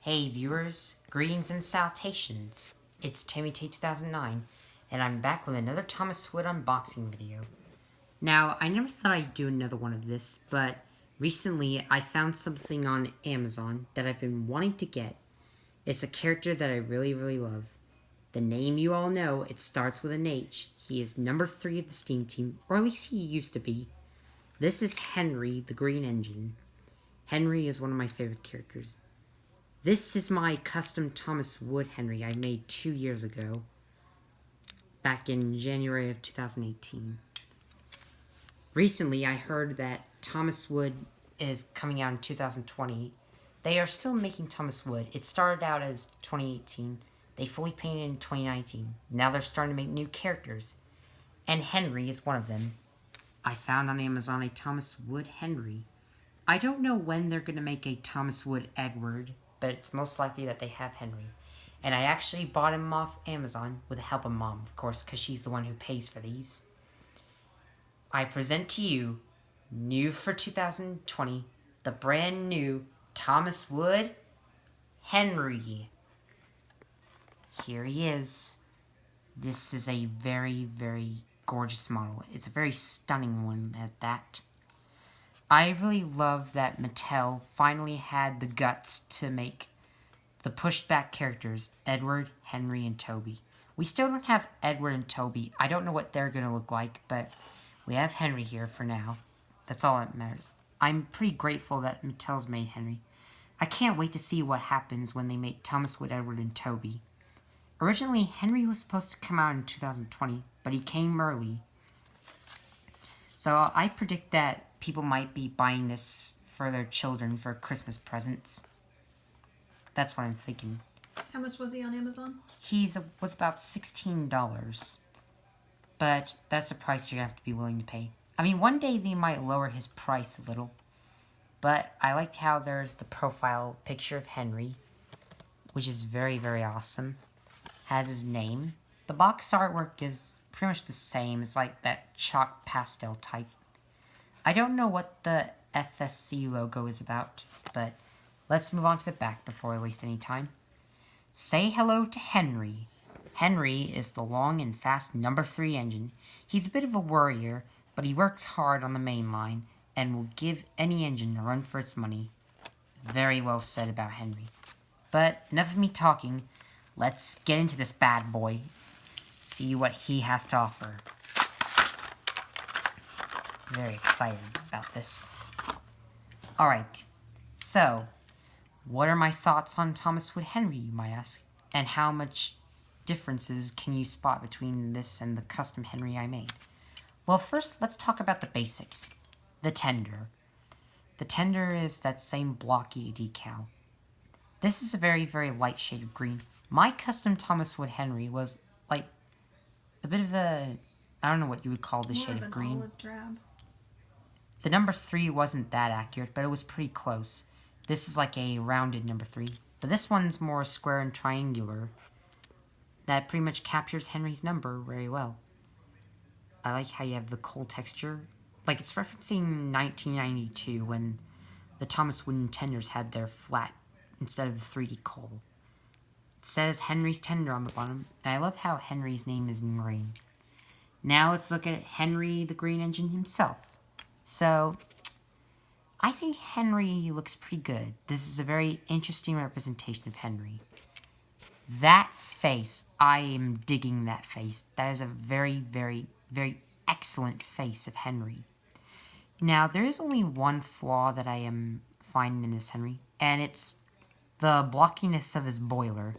Hey viewers, greetings and salutations. It's TimmyT2009, and I'm back with another Thomas Wood unboxing video. Now, I never thought I'd do another one of this, but recently I found something on Amazon that I've been wanting to get. It's a character that I really love. The name you all know, it starts with an H. He is number 3 of the Steam Team, or at least he used to be. This is Henry, the Green Engine. Henry is one of my favorite characters. This is my custom Thomas Wood Henry I made 2 years ago, back in January of 2018. Recently, I heard that Thomas Wood is coming out in 2020. They are still making Thomas Wood. It started out as 2018. They fully painted in 2019. Now they're starting to make new characters, and Henry is one of them. I found on Amazon a Thomas Wood Henry. I don't know when they're going to make a Thomas Wood Edward, but it's most likely that they have Henry. And I actually bought him off Amazon with the help of Mom, of course, because she's the one who pays for these. I present to you, new for 2020, the brand new Thomas Wood Henry. Here he is. This is a very gorgeous model. It's a very stunning one at that. I really love that Mattel finally had the guts to make the pushed back characters, Edward, Henry, and Toby. We still don't have Edward and Toby. I don't know what they're going to look like, but we have Henry here for now. That's all that matters. I'm pretty grateful that Mattel's made Henry. I can't wait to see what happens when they make Thomas Wood, Edward, and Toby. Originally, Henry was supposed to come out in 2020, but he came early. So I predict that people might be buying this for their children for Christmas presents. That's what I'm thinking. How much was he on Amazon? Was about $16. But that's a price you have to be willing to pay. I mean, one day they might lower his price a little. But I like how there's the profile picture of Henry, which is very awesome. Has his name. The box artwork is pretty much the same. It's like that chalk pastel type. I don't know what the FSC logo is about, but let's move on to the back before I waste any time. Say hello to Henry. Henry is the long and fast number 3 engine. He's a bit of a worrier, but he works hard on the main line and will give any engine a run for its money. Very well said about Henry. But enough of me talking. Let's get into this bad boy. See what he has to offer. Very excited about this. Alright, so, what are my thoughts on Thomas Wood Henry, you might ask? And how much differences can you spot between this and the custom Henry I made? Well, first, let's talk about the basics. The tender. The tender is that same blocky decal. This is a very light shade of green. My custom Thomas Wood Henry was, like, a bit of a, I don't know what you would call this shade of green. Olive drab. The number 3 wasn't that accurate, but it was pretty close. This is like a rounded number 3. But this one's more square and triangular. That pretty much captures Henry's number very well. I like how you have the coal texture. Like, it's referencing 1992 when the Thomas Wood tenders had their flat instead of the 3D coal. It says Henry's Tender on the bottom, and I love how Henry's name is in green. Now let's look at Henry the Green Engine himself. So, I think Henry looks pretty good. This is a very interesting representation of Henry. That face, I am digging that face. That is a very excellent face of Henry. Now, there is only one flaw that I am finding in this Henry, and it's the blockiness of his boiler.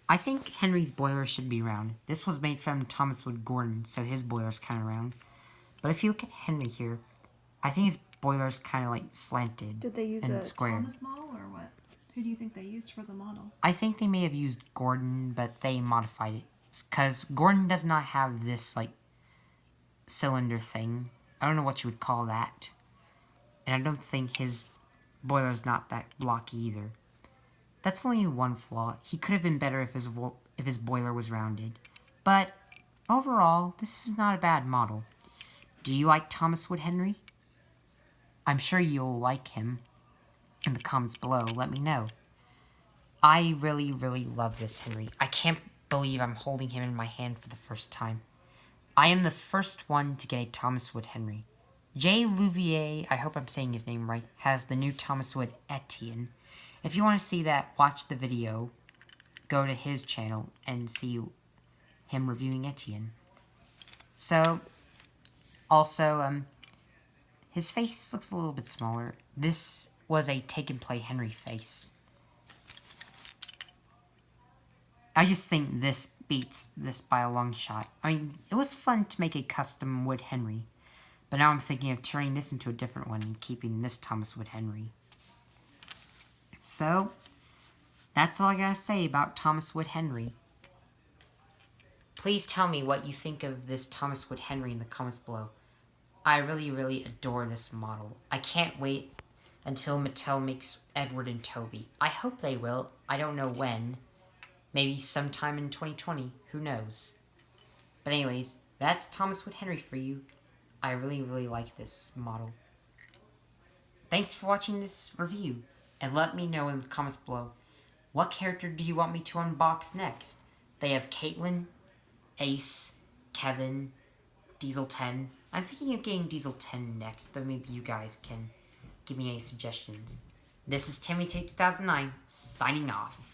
I think Henry's boiler should be round. This was made from Thomas Wood Gordon, so his boiler's kind of round. But if you look at Henry here, I think his boiler's kind of like slanted. Did they use and a square. Thomas model or what? Who do you think they used for the model? I think they may have used Gordon, but they modified it. Because Gordon does not have this, like, cylinder thing. I don't know what you would call that. And I don't think his boiler's not that blocky either. That's only one flaw. He could have been better if his boiler was rounded. But overall, this is not a bad model. Do you like Thomas Wood Henry? I'm sure you'll like him. In the comments below, let me know. I really, really love this Henry. I can't believe I'm holding him in my hand for the first time. I am the first one to get a Thomas Wood Henry. Jay Louvier, I hope I'm saying his name right, has the new Thomas Wood Etienne. If you want to see that, watch the video. Go to his channel and see him reviewing Etienne. So, also, his face looks a little bit smaller. This was a take-and-play Henry face. I just think this beats this by a long shot. I mean, it was fun to make a custom Wood Henry, but now I'm thinking of turning this into a different one and keeping this Thomas Wood Henry. So, that's all I gotta say about Thomas Wood Henry. Please tell me what you think of this Thomas Wood Henry in the comments below. I really, really adore this model. I can't wait until Mattel makes Edward and Toby. I hope they will. I don't know when. Maybe sometime in 2020. Who knows? But anyways, that's Thomas Wood Henry for you. I really, really like this model. Thanks for watching this review. And let me know in the comments below, what character do you want me to unbox next? They have Caitlyn, Ace, Kevin, Diesel 10. I'm thinking of getting Diesel 10 next, but maybe you guys can give me any suggestions. This is Timmy Tape 2009, signing off.